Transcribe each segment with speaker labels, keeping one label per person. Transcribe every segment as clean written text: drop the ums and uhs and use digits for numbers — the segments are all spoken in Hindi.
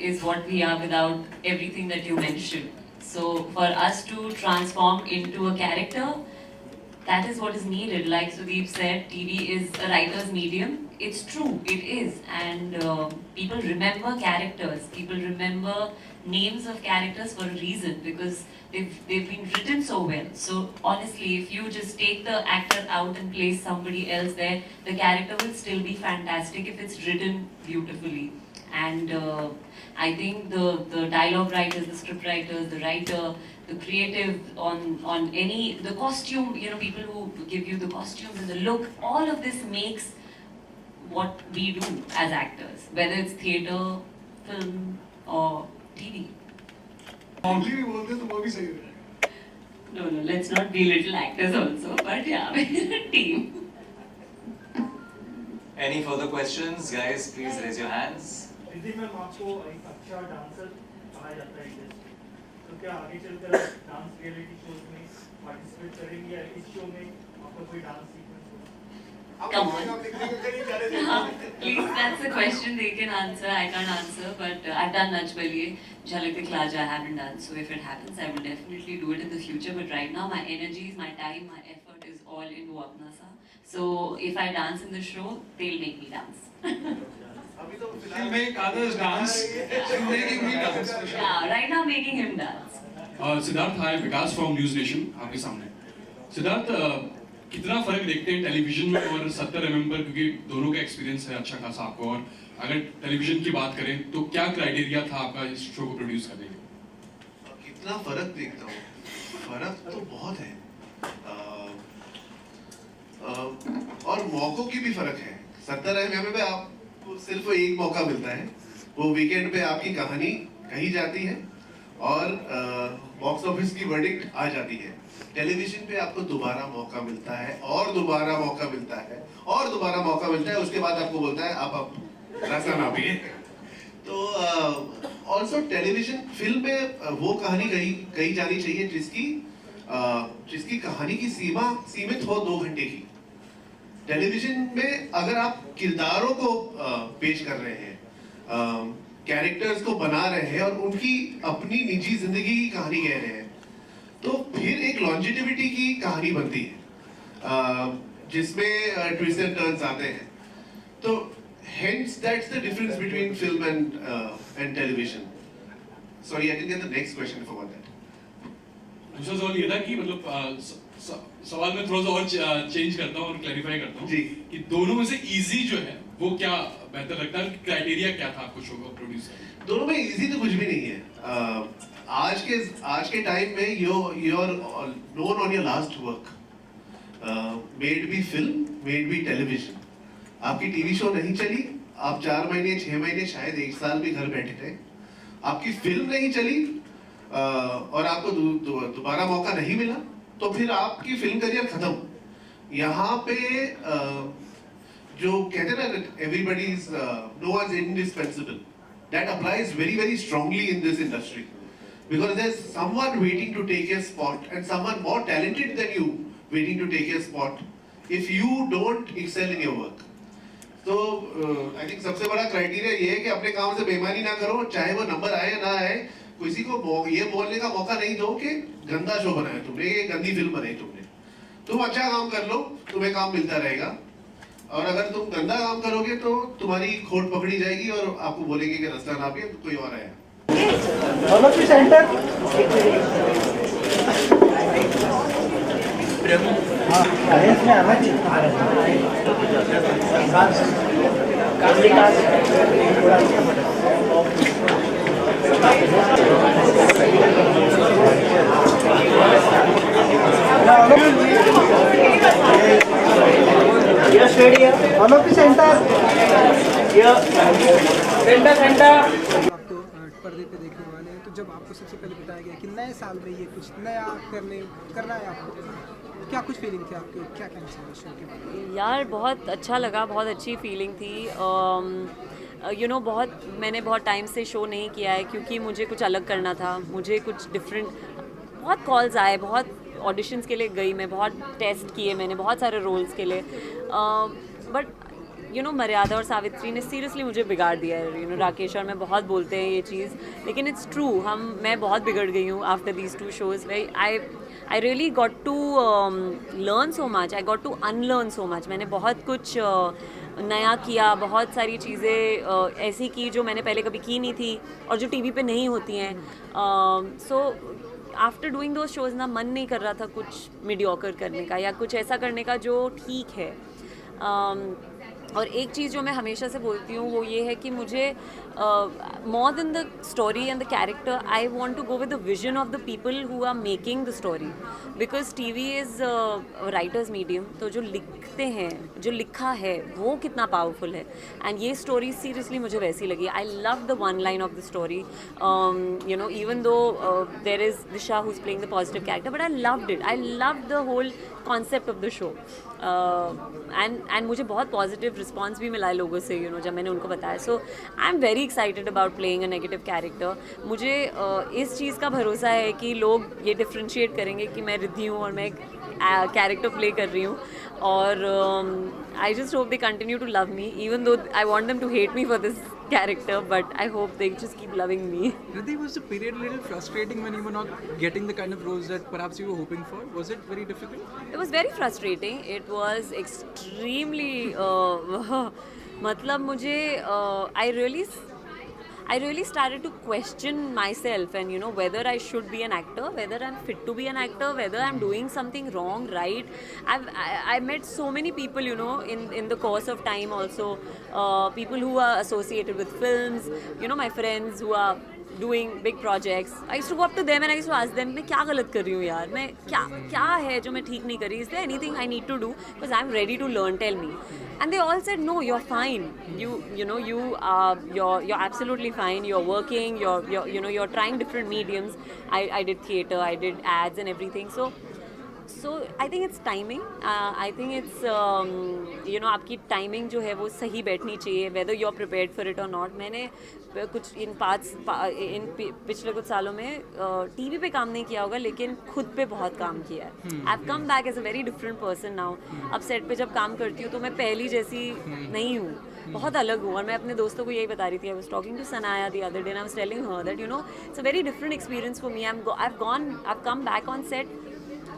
Speaker 1: is what we are without everything that you mentioned. So for us to transform into a character, that is what is needed. Like Sudeep said, TV is a writer's medium. It's true, it is. And people remember characters. People remember names of characters for a reason because they've been written so well. So honestly, if you just take the actor out and place somebody else there, the character will still be fantastic if it's written beautifully. And I think the dialogue writers, the script writers, the writer, the creative on any, the costume, you know, people who give you the costumes and the look, all of this makes what we do as actors, whether it's theatre, film or TV.
Speaker 2: भी बोलते तो वो भी सही है.
Speaker 1: No, let's not be little actors also, but yeah, we're a team.
Speaker 3: Any further questions, guys? Please raise your hands.
Speaker 4: Riddhi ma'am, आपको एक अच्छा डांसर कहा जाता है तो क्या आगे चलकर डांस रियलिटी शोज में पार्टिसिपेट करेंगे या इस शो में आपका कोई डांस सीक्वेंस होगा?
Speaker 1: Come on. Please, that's a question they can answer. I can't answer, but I've done Nach Baliye, Jhalak Dikhla Ja, I haven't done. So if it happens, I will definitely do it in the future. But right now, my energies, my time, my effort is all in Wo Apna Sa. So if I dance in the show, they'll make me dance.
Speaker 2: He'll make others dance. She's making me dance.
Speaker 1: Yeah, right now making him dance.
Speaker 5: Siddharth, hi, Vikas from news nation आपके सामने. सिद्धार्थ, कितना फर्क देखते हैं टेलीविजन में और 70 पर, क्योंकि दोनों का एक्सपीरियंस है अच्छा खासा आपको, और अगर टेलीविजन की बात करें तो क्या क्राइटेरिया था आपका इस शो को प्रोड्यूस करने का?
Speaker 6: कितना फर्क देखता हूँ, फर्क तो बहुत है. और मौकों की भी फर्क है. 70 पे आपको सिर्फ एक मौका मिलता है, वो वीकेंड पे आपकी कहानी कही जाती है और बॉक्स ऑफिस की वर्डिक्ट आ जाती है. टेलीविजन पे आपको दोबारा मौका मिलता है और दोबारा मौका मिलता है और दोबारा मौका मिलता है, उसके बाद आपको बोलता है आप अब रास्ता नापिए. तो ऑल्सो टेलीविजन फिल्म में वो कहानी कही जानी चाहिए जिसकी कहानी की सीमा सीमित हो 2 घंटे की. टेलीविजन में अगर आप किरदारों को पेश कर रहे हैं, कैरेक्टर्स को बना रहे हैं और उनकी अपनी निजी जिंदगी की कहानी कह रहे हैं, तो फिर एक लॉन्जिटिविटी की कहानी बनती है जिसमें ट्विस्ट एंड टर्न्स आते हैं. तो hence that's the difference between film and television. Sorry, I didn't get the next question. I forgot that.
Speaker 5: दूसरा सवाल ये था कि मतलब सवाल में थोड़ा सा और चेंज करता हूँ और क्लैरिफाई करता हूँ कि दोनों में से इजी जो है वो क्या बेहतर लगता है, क्राइटेरिया क्या था आपको शो को प्रोड्यूस करने?
Speaker 6: दोनों में इजी तो कुछ भी नहीं है. आज के टाइम में you are known on your last work. May it be film, may it be television. आपकी टीवी शो नहीं चली, आप 4 महीने 6 महीने शायद 1 साल भी घर बैठे थे. आपकी फिल्म नहीं चली और आपको दोबारा मौका नहीं मिला, तो फिर आपकी फिल्म करियर खत्म. यहाँ पे जो कहते हैं ना, everybody is no one is indispensable. That applies very very strongly in this industry because there's someone waiting to take your spot and someone more talented than you waiting to take your spot if you don't excel in your work. तो I think सबसे बड़ा क्राइटेरिया ये है कि अपने काम से बेईमानी ना करो, चाहे वो नंबर आए ना आए. किसी को ये बोलने का मौका नहीं दो कि गंदा शो बनाया तुमने, ये गंदी फिल्म बनाई तुमने. तुम अच्छा काम कर लो, तुम्हें काम मिलता रहेगा. और अगर तुम गंदा काम करोगे तो तुम्हारी खोट पकड़ी जाएगी और आपको बोलेंगे कि रास्ता नापिए, कोई और आया.
Speaker 4: Centre Yes, ready. All of the center. Yeah. Center.
Speaker 7: आपको पर्दे पे देखने वाले हैं, तो जब आपको सबसे पहले बताया गया कि नए साल में ये कुछ नया करना है आपको, क्या कुछ फीलिंग थी आपकी, क्या कहना चाहिए शो के बारे में?
Speaker 1: यार बहुत अच्छा लगा, बहुत अच्छी फीलिंग थी. मैंने बहुत टाइम से शो नहीं किया है क्योंकि मुझे कुछ अलग करना था, मुझे कुछ डिफरेंट. बहुत कॉल्स आए, बहुत ऑडिशंस के लिए गई मैं, बहुत टेस्ट किए मैंने बहुत सारे रोल्स के लिए, बट
Speaker 8: यू नो मर्यादा और सावित्री ने सीरियसली मुझे बिगाड़ दिया है. यू नो राकेश और मैं बहुत बोलते हैं ये चीज़, लेकिन इट्स ट्रू. मैं बहुत बिगड़ गई हूँ after these 2 shows. I really got to learn so much. I got to unlearn so much. मैंने बहुत कुछ नया किया, बहुत सारी चीज़ें ऐसी की जो मैंने पहले कभी की नहीं थी और जो टीवी पे नहीं होती हैं. So after doing those shows ना मन नहीं कर रहा था कुछ मीडियोकर करने का या कुछ ऐसा करने का जो ठीक है. और एक चीज़ जो मैं हमेशा से बोलती हूँ वो ये है कि मुझे more than the story and the character I want to go with the vision of the people who are making the story. Because TV is writers medium. तो जो लिखते हैं, जो लिखा है वो कितना पावरफुल है. एंड ये स्टोरी सीरियसली मुझे वैसी लगी. I love the one line of the story. You know even though there is Disha who is playing the positive character, but I loved it. I love the whole concept of the show. And मुझे बहुत पॉजिटिव रिस्पॉन्स भी मिला है लोगों से, यू नो जब मैंने उनको बताया. So I am very excited about playing a negative character. मुझे इस चीज़ का भरोसा है कि लोग ये डिफ्रेंशिएट करेंगे कि मैं रिद्धि हूँ और मैं एक कैरेक्टर प्ले कर रही हूँ. और I just hope they continue to love me, even though I want them to hate me for this character, but I hope they just keep loving me.
Speaker 7: Riddhi, was the period a little frustrating when you were not getting the kind of roles that perhaps you were hoping for? Was it very difficult?
Speaker 8: It was very frustrating. It was extremely मतलब मुझे I really started to question myself and you know whether I should be an actor, whether I'm fit to be an actor, whether I'm doing something wrong, right. I met so many people, you know, in the course of time also, people who are associated with films, you know, my friends who are doing big projects. I used to go up to them and I used to ask them, मैं क्या गलत कर रही हूँ यार, मैं क्या है जो मैं ठीक नहीं कर रही. Is there anything I need to do? Because I'm ready to learn. Tell me. And they all said, no, you're fine. You're absolutely fine. You're working. You're trying different mediums. I did theater. I did ads and everything. So I think it's timing. I think it's आपकी टाइमिंग जो है वो सही बैठनी चाहिए, whether you're prepared for it or not. मैंने कुछ पिछले कुछ सालों में टीवी पे काम नहीं किया होगा, लेकिन खुद पे बहुत काम किया है. I've come back as a very different person now. अब सेट पे जब काम करती हूँ तो मैं पहली जैसी नहीं हूँ, बहुत अलग हूँ. और मैं अपने दोस्तों को यही बता रही थी. I was talking to Sanaya the other day and I was telling her that it's a very different experience for me. I've come back on set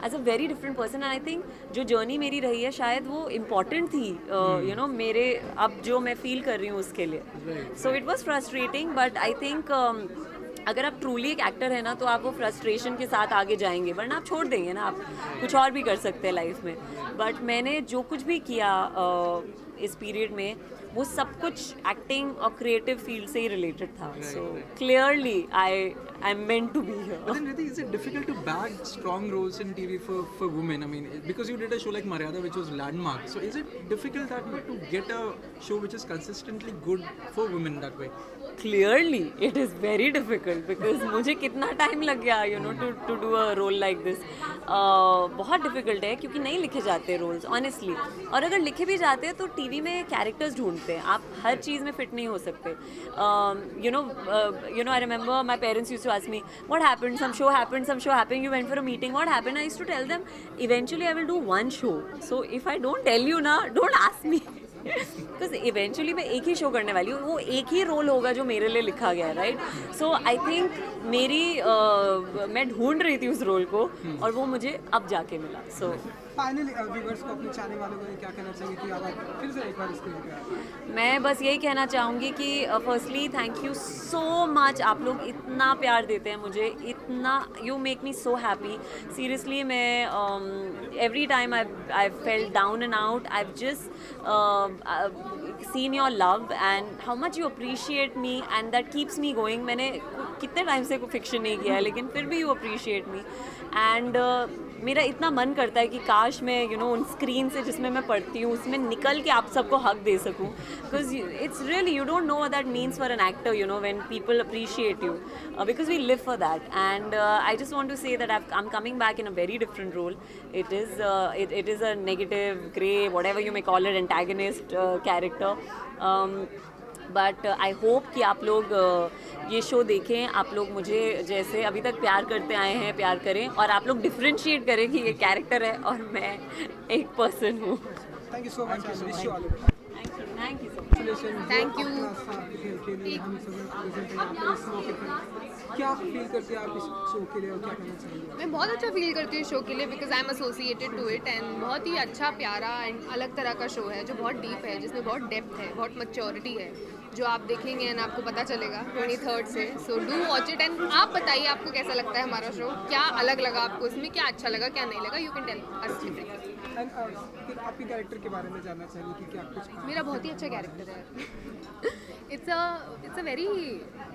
Speaker 8: as a very different person and I think जो जर्नी मेरी रही है शायद वो इम्पॉर्टेंट थी मेरे अब जो मैं फील कर रही हूँ उसके लिए. So it was frustrating, but I think अगर आप ट्रूली एक एक्टर है ना तो आप वो फ्रस्ट्रेशन के साथ आगे जाएंगे, वरना आप छोड़ देंगे ना. आप कुछ और भी कर सकते हैं लाइफ में. बट मैंने जो कुछ भी किया इस पीरियड में वो सब कुछ एक्टिंग और क्रिएटिव फील्ड से ही रिलेटेड था. So clearly I am meant to be here.
Speaker 7: But then Riddhi, is it difficult to bag strong roles in TV for women? I mean, because you did a show like Maryada which was landmark. So is it difficult that way to get a show which is consistently good for women that way?
Speaker 8: Clearly it is very difficult because मुझे कितना टाइम लग गया to do a role like this. बहुत डिफ़िकल्ट है क्योंकि नहीं लिखे जाते रोल्स ऑनेस्टली. और अगर लिखे भी जाते हैं तो टीवी में कैरेक्टर्स ढूंढते हैं, आप हर चीज़ में फिट नहीं हो सकते. I remember my parents used to ask me, what happened? Some show happened, you went for a meeting, what happened? I used to tell them, eventually I will do one show. So if I don't tell you na, don't ask me. Because eventually मैं एक ही शो करने वाली हूँ, वो एक ही रोल होगा जो मेरे लिए लिखा गया है, राइट. सो आई थिंक मैं ढूंढ रही थी उस रोल को और वो मुझे अब जाके मिला. सो
Speaker 7: फाइनली व्यूअर्स को, अपने चाहने वालों को क्या कहना चाहिए कि आप फिर से एक बार स्क्रीन पे आए?
Speaker 8: मैं बस यही कहना चाहूँगी कि firstly thank you so much. आप लोग इतना प्यार देते हैं मुझे, इतना you make me so happy. Seriously मैं every time I felt down and out, I just seen your love and how much you appreciate me and that keeps me going. मैंने कितने टाइम से कोई फिक्शन नहीं किया है लेकिन फिर भी you appreciate me and मेरा इतना मन करता है कि काश मैं उन स्क्रीन से जिसमें मैं पढ़ती हूँ उसमें निकल के आप सबको हक दे सकूँ. Because it's really you don't know what that means for an actor when people appreciate you because we live for that. And I just want to say that I am coming back in a very different role. It is a negative grey whatever you may call it antagonist character. But I hope कि आप लोग ये शो देखें. आप लोग मुझे जैसे अभी तक प्यार करते आए हैं प्यार करें और आप लोग डिफ्रेंशिएट करें कि ये कैरेक्टर है और मैं एक पर्सन हूँ.
Speaker 7: Thank you so much.
Speaker 8: Thank you. Thank you so much.
Speaker 9: Thank you.
Speaker 7: हम सब प्रेजेंट हैं यहाँ पर इस मौके पर। क्या फील करते हैं आप इस शो के लिए और क्या कहना चाहेंगे?
Speaker 9: मैं बहुत अच्छा फील करती हूँ शो के लिए because I am associated to it and बहुत ही अच्छा प्यारा एंड अलग तरह का शो है जो बहुत डीप है, जिसमें बहुत डेप्थ है, बहुत मैच्योरिटी है, जो आप देखेंगे एंड आपको पता चलेगा 23rd से। So do watch it and आप बताइए आपको कैसा लगता है हमारा शो, क्या अलग लगा आपको इसमें, क्या अच्छा लगा क्या नहीं लगा, you can tell us.
Speaker 7: And फिर आपके कैरेक्टर के बारे में जानना चाहिए कि क्या कुछ
Speaker 9: मेरा बहुत ही अच्छा कैरेक्टर है। It's a very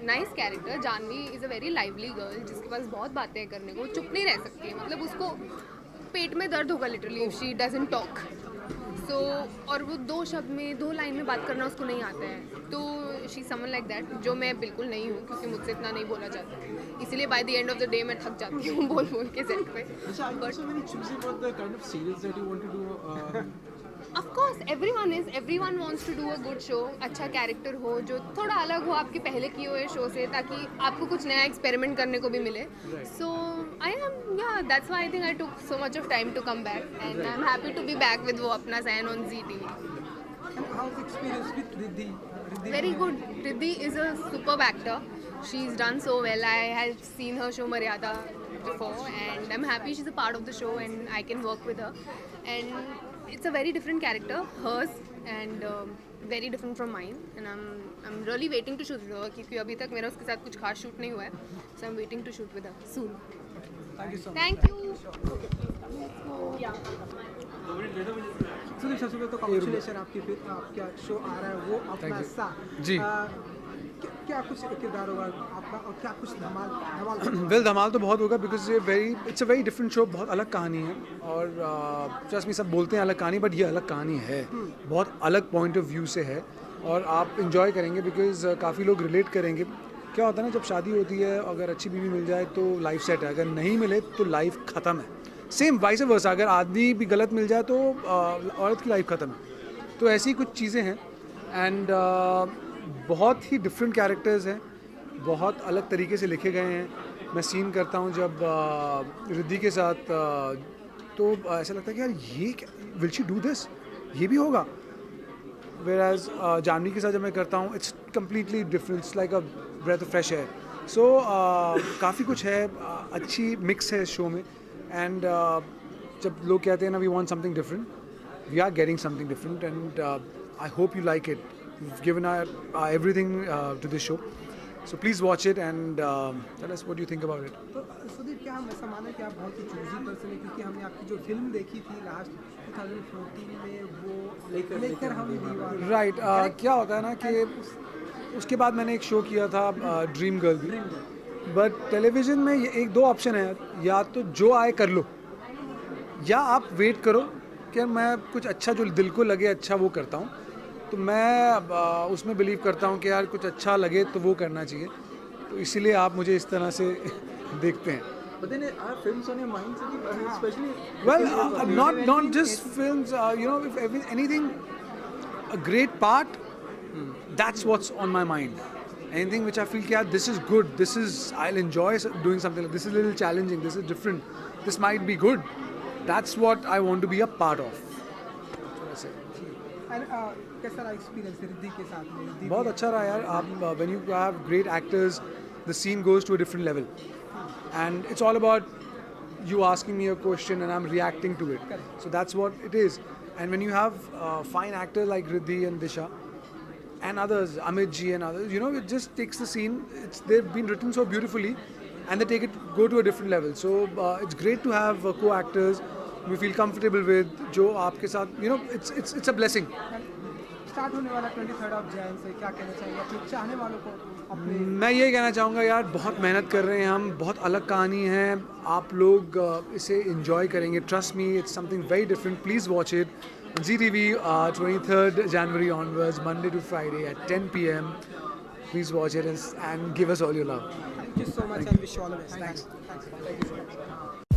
Speaker 9: nice character. Janvi is a very lively girl जिसके पास बहुत बातें करने को, चुप नहीं रह सकती है, मतलब उसको पेट में दर्द होगा literally if she doesn't talk. So और वो 2 शब्द में 2 लाइन में बात करना उसको नहीं आता है, तो शी समवन लाइक दैट, जो मैं बिल्कुल नहीं हूँ क्योंकि मुझसे इतना नहीं बोला जाता, इसीलिए by the end of the day मैं थक जाती हूँ बोल के सेट पे।
Speaker 7: But so many choosing about the kind of series that you want to do.
Speaker 9: Of course, everyone wants to do a good show. अच्छा कैरेक्टर हो जो थोड़ा अलग हो आपके पहले किए हुए शो से, ताकि आपको कुछ नया एक्सपेरिमेंट करने को भी मिले। So that's why I think I took so much of time to come back and I'm happy to be back with वो अपना Zain on Zee TV.
Speaker 7: And how's the experience with Riddhi?
Speaker 9: Very good. Riddhi is a superb actor. She's done so well. I have seen her show Maryada before and I'm happy she's a part of the show and I can work with her. And it's a very different character, hers, and very different from mine. And I'm really waiting to shoot with her क्योंकि अभी तक मेरा उसके साथ कुछ खास शूट नहीं हुआ है. So I'm waiting to shoot with her soon.
Speaker 7: Thank you so much.
Speaker 9: Thank you.
Speaker 7: Sunil सबसे तो कांग्रेचुलेशन आपकी, फिर आपका शो आ रहा है वो अपना सा
Speaker 10: जी।
Speaker 7: क्या कुछ किरदार होगा आपका और क्या कुछ धमाल
Speaker 10: वेल धमाल तो बहुत होगा because it's a very different show, बहुत अलग कहानी है और ट्रस्ट मी सब बोलते हैं अलग कहानी, बट ये अलग कहानी है, बहुत अलग पॉइंट ऑफ व्यू से है और आप इंजॉय करेंगे बिकॉज काफ़ी लोग रिलेट करेंगे। क्या होता है ना, जब शादी होती है अगर अच्छी बीवी मिल जाए तो लाइफ सेट है, अगर नहीं मिले तो लाइफ ख़त्म है। सेम वाइस वर्सा, अगर आदमी भी गलत मिल जाए तो औरत की लाइफ ख़त्म है। तो ऐसी कुछ चीज़ें हैं एंड बहुत ही डिफरेंट कैरेक्टर्स हैं, बहुत अलग तरीके से लिखे गए हैं। मैं सीन करता हूँ जब रिद्धि के साथ तो ऐसा लगता है कि यार ये विल शी डू दिस, ये भी होगा। वेयर एज जानवी के साथ जब मैं करता हूँ it's completely different, it's like a breath of fresh air. So काफ़ी कुछ है, अच्छी मिक्स है इस शो में एंड जब लोग कहते हैं ना we want something different, we are getting something different and I hope you like it. We've given our everything to this show, so please watch it and tell us what you think about it.
Speaker 7: तो सुधीर, क्या हम ऐसा माने कि आप बहुत ही चूजी पर्सन है, क्योंकि हमने आपकी जो फिल्म देखी थी लास्ट 2014 में वो लेकर हम दीवार
Speaker 10: Right, क्या होता है ना कि उसके बाद मैंने एक शो किया था ड्रीम गर्ल भी, बट टेलीविज़न में ये 1-2 ऑप्शन है, या तो जो आए कर लो या आप वेट करो कि मैं कुछ अच्छा जो दिल को लगे अच्छा वो करता हूँ। तो मैं उसमें बिलीव करता हूँ कि यार कुछ अच्छा लगे तो वो करना चाहिए, तो इसीलिए आप मुझे इस तरह से देखते हैं।
Speaker 7: But then are films on your mind, especially
Speaker 10: Well, not just films, you know, if anything, a great part, that's what's on my mind. Anything which I feel कि यार this is good, I'll enjoy doing something like this is a little challenging, this is different, this might be good, that's what I want to be a part of.
Speaker 7: कैसा रहा एक्सपीरियंस रिद्धि के साथ में?
Speaker 10: बहुत अच्छा रहा यार। आप when you have great actors, the scene goes to a different level, and it's all about you asking me a question and I'm reacting to it. So that's what it is. And when you have fine actors like Riddhi and Disha and others, Amit ji and others, you know, it just takes the scene. They've been written so beautifully, and they go to a different level. So it's great to have co-actors we feel comfortable with, जो आपके साथ, you know, it's a blessing.
Speaker 7: Start होने वाला 23rd ऑफ जैन से क्या कहना चाहिए अपने चाहने वालों को? अपने
Speaker 10: मैं ये कहना चाहूँगा यार, बहुत मेहनत कर रहे हैं हम, बहुत अलग कहानी है, आप लोग इसे enjoy करेंगे, trust me, it's something very different. Please watch it on Zee TV, 23rd January onwards, Monday to Friday at 10 p.m. Please watch it and give us all your love.
Speaker 7: Thank you so much and wish you all the best. Thanks.